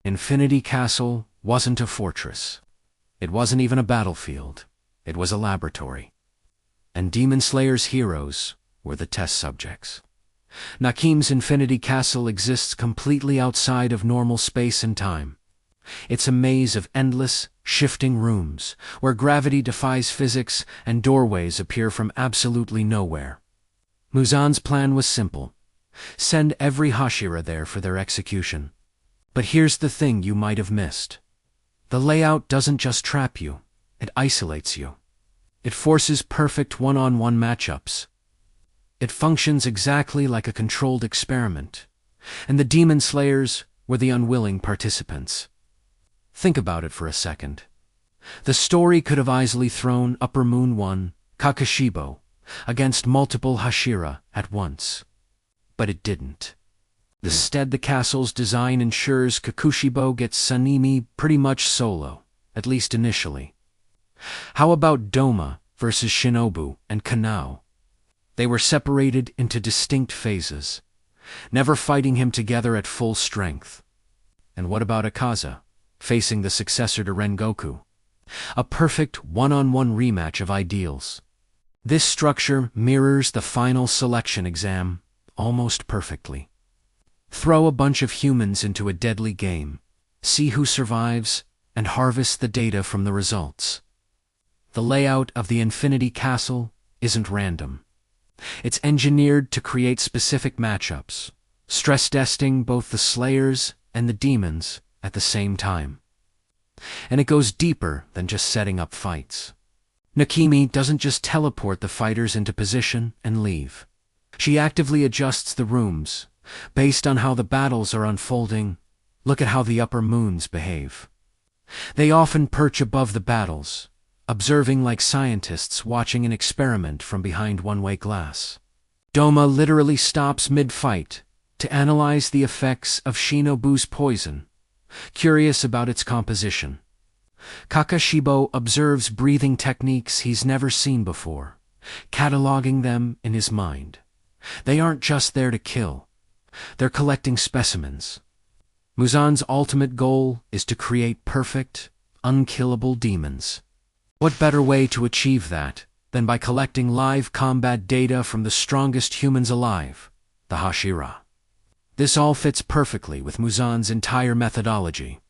Infinity Castle wasn't a fortress. It wasn't even a battlefield. It was a laboratory. And Demon Slayer's heroes were the test subjects. Nakim's Infinity Castle exists completely outside of normal space and time. It's a maze of endless, shifting rooms, where gravity defies physics and doorways appear from absolutely nowhere. Muzan's plan was simple. Send every Hashira there for their execution. But here's the thing you might have missed. The layout doesn't just trap you, it isolates you. It forces perfect one-on-one matchups. It functions exactly like a controlled experiment, and the Demon Slayers were the unwilling participants. Think about it for a second. The story could have easily thrown Upper Moon 1, Kakashibo, against multiple Hashira at once. But it didn't. Instead, the castle's design ensures Kakushibo gets Sanemi pretty much solo, at least initially. How about Doma versus Shinobu and Kanao? They were separated into distinct phases, never fighting him together at full strength. And what about Akaza, facing the successor to Rengoku? A perfect one-on-one rematch of ideals. This structure mirrors the final selection exam almost perfectly. Throw a bunch of humans into a deadly game, see who survives, and harvest the data from the results. The layout of the Infinity Castle isn't random. It's engineered to create specific matchups, stress-testing both the Slayers and the demons at the same time. And it goes deeper than just setting up fights. Nakimi doesn't just teleport the fighters into position and leave. She actively adjusts the rooms. Based on how the battles are unfolding, look at how the upper moons behave. They often perch above the battles, observing like scientists watching an experiment from behind one-way glass. Doma literally stops mid-fight to analyze the effects of Shinobu's poison, curious about its composition. Kakashibo observes breathing techniques he's never seen before, cataloging them in his mind. They aren't just there to kill. They're collecting specimens. Muzan's ultimate goal is to create perfect, unkillable demons. What better way to achieve that than by collecting live combat data from the strongest humans alive, the Hashira? This all fits perfectly with Muzan's entire methodology.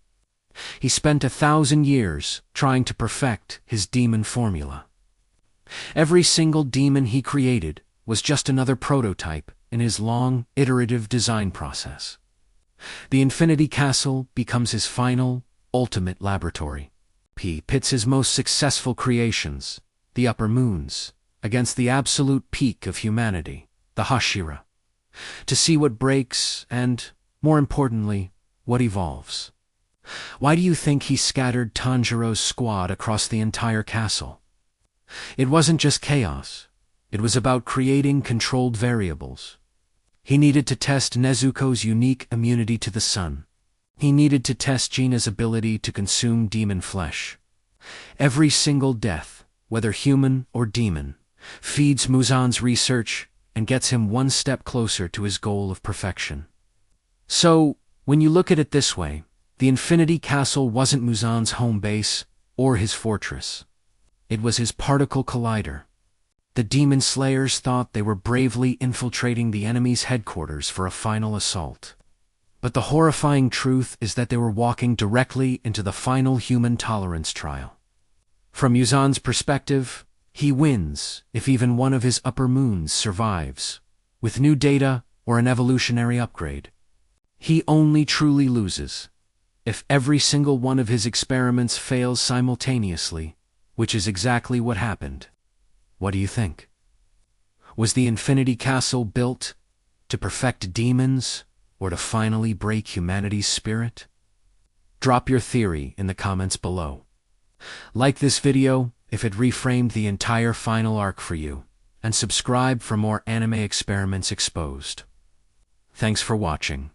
He spent 1,000 years trying to perfect his demon formula. Every single demon he created was just another prototype in his long, iterative design process. The Infinity Castle becomes his final, ultimate laboratory. He pits his most successful creations, the upper moons, against the absolute peak of humanity, the Hashira, to see what breaks and, more importantly, what evolves. Why do you think he scattered Tanjiro's squad across the entire castle? It wasn't just chaos. It was about creating controlled variables. He needed to test Nezuko's unique immunity to the sun. He needed to test Gina's ability to consume demon flesh. Every single death, whether human or demon, feeds Muzan's research and gets him one step closer to his goal of perfection. So, when you look at it this way, the Infinity Castle wasn't Muzan's home base or his fortress. It was his particle collider. The Demon Slayers thought they were bravely infiltrating the enemy's headquarters for a final assault. But the horrifying truth is that they were walking directly into the final human tolerance trial. From Muzan's perspective, he wins if even one of his upper moons survives, with new data or an evolutionary upgrade. He only truly loses if every single one of his experiments fails simultaneously, which is exactly what happened. What do you think? Was the Infinity Castle built to perfect demons or to finally break humanity's spirit? Drop your theory in the comments below. Like this video if it reframed the entire final arc for you, and subscribe for more anime experiments exposed. Thanks for watching.